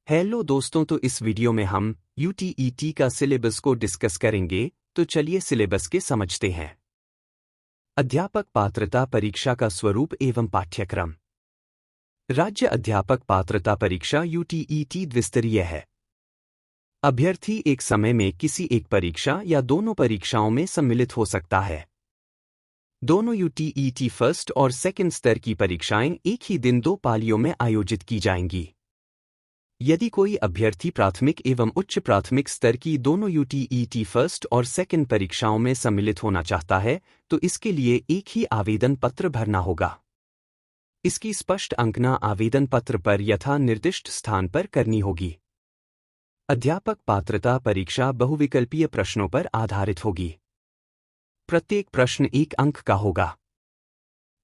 Hello दोस्तों, तो इस वीडियो में हम यूटीईटी का सिलेबस को डिस्कस करेंगे। तो चलिए सिलेबस के समझते हैं। अध्यापक पात्रता परीक्षा का स्वरूप एवं पाठ्यक्रम। राज्य अध्यापक पात्रता परीक्षा यूटीईटी द्विस्तरीय है। अभ्यर्थी एक समय में किसी एक परीक्षा या दोनों परीक्षाओं में सम्मिलित हो सकता है। दोनों यूटीईटी फर्स्ट और सेकंड स्तर की परीक्षाएं एक ही दिन 2 पालियों में आयोजित की जाएंगी। यदि कोई अभ्यर्थी प्राथमिक एवं उच्च प्राथमिक स्तर की दोनों यूटीईटी फर्स्ट और सेकंड परीक्षाओं में सम्मिलित होना चाहता है, तो इसके लिए एक ही आवेदन पत्र भरना होगा। इसकी स्पष्ट अंकना आवेदन पत्र पर यथा निर्दिष्ट स्थान पर करनी होगी। अध्यापक पात्रता परीक्षा बहुविकल्पीय प्रश्नों पर आधारित होगी। प्रत्येक प्रश्न 1 अंक का होगा।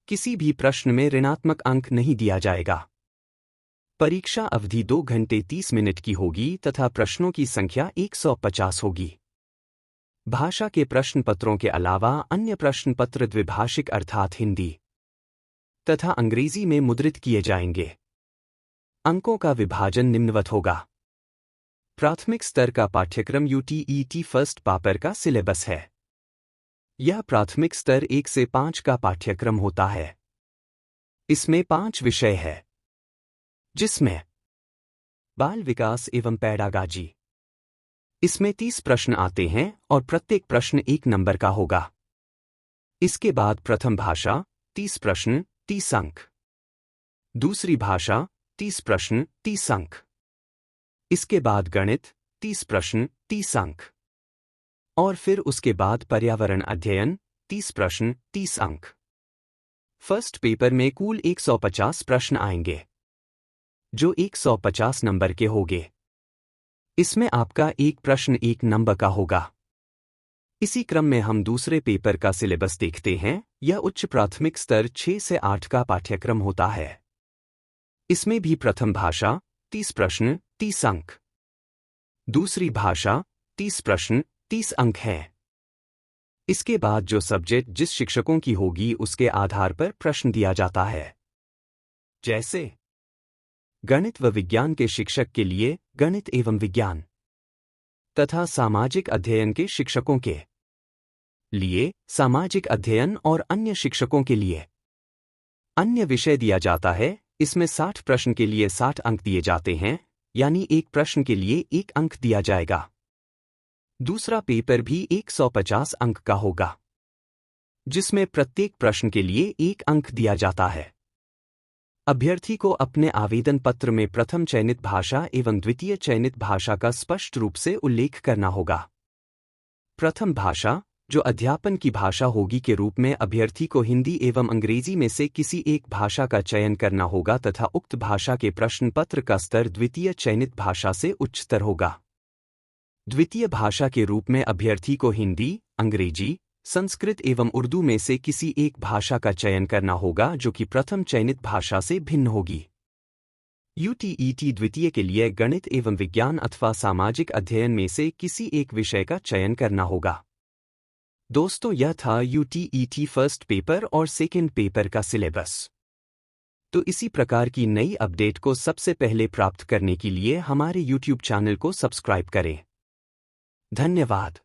किसी भी प्रश्न में ऋणात्मक अंक नहीं दिया जाएगा। परीक्षा अवधि 2 घंटे 30 मिनट की होगी तथा प्रश्नों की संख्या 150 होगी। भाषा के प्रश्न पत्रों के अलावा अन्य प्रश्न पत्र द्विभाषिक अर्थात हिंदी तथा अंग्रेजी में मुद्रित किए जाएंगे। अंकों का विभाजन निम्नवत होगा। प्राथमिक स्तर का पाठ्यक्रम यूटीईटी फर्स्ट पेपर का सिलेबस है। यह प्राथमिक स्तर 1 से 5 का पाठ्यक्रम होता है। इसमें 5 विषय है, जिसमें बाल विकास एवं पैडागाजी। इसमें 30 प्रश्न आते हैं और प्रत्येक प्रश्न 1 नंबर का होगा। इसके बाद प्रथम भाषा 30 प्रश्न 30 अंक। दूसरी भाषा 30 प्रश्न 30 अंक। इसके बाद गणित 30 प्रश्न 30 अंक। और फिर उसके बाद पर्यावरण अध्ययन 30 प्रश्न 30 अंक। फर्स्ट पेपर में कुल 150 प्रश्न आएंगे, जो 150 नंबर के होंगे। इसमें आपका एक प्रश्न 1 नंबर का होगा। इसी क्रम में हम दूसरे पेपर का सिलेबस देखते हैं। यह उच्च प्राथमिक स्तर 6 से 8 का पाठ्यक्रम होता है। इसमें भी प्रथम भाषा 30 प्रश्न 30 अंक। दूसरी भाषा 30 प्रश्न 30 अंक है। इसके बाद जो सब्जेक्ट जिस शिक्षकों की होगी उसके आधार पर प्रश्न दिया जाता है। जैसे गणित व विज्ञान के शिक्षक के लिए गणित एवं विज्ञान तथा सामाजिक अध्ययन के शिक्षकों के लिए सामाजिक अध्ययन और अन्य शिक्षकों के लिए अन्य विषय दिया जाता है। इसमें 60 प्रश्न के लिए 60 अंक दिए जाते हैं, यानी एक प्रश्न के लिए 1 अंक दिया जाएगा। दूसरा पेपर भी 150 अंक का होगा, जिसमें प्रत्येक प्रश्न के लिए 1 अंक दिया जाता है। अभ्यर्थी को अपने आवेदन पत्र में प्रथम चयनित भाषा एवं द्वितीय चयनित भाषा का स्पष्ट रूप से उल्लेख करना होगा। प्रथम भाषा, जो अध्यापन की भाषा होगी, के रूप में अभ्यर्थी को हिंदी एवं अंग्रेजी में से किसी एक भाषा का चयन करना होगा तथा उक्त भाषा के प्रश्न पत्र का स्तर द्वितीय चयनित भाषा से उच्चतर होगा। द्वितीय भाषा के रूप में अभ्यर्थी को हिंदी, अंग्रेजी, संस्कृत एवं उर्दू में से किसी एक भाषा का चयन करना होगा, जो कि प्रथम चयनित भाषा से भिन्न होगी। यूटीईटी द्वितीय के लिए गणित एवं विज्ञान अथवा सामाजिक अध्ययन में से किसी एक विषय का चयन करना होगा। दोस्तों, यह था यूटीईटी फर्स्ट पेपर और सेकंड पेपर का सिलेबस। तो इसी प्रकार की नई अपडेट को सबसे पहले प्राप्त करने के लिए हमारे यूट्यूब चैनल को सब्सक्राइब करें। धन्यवाद।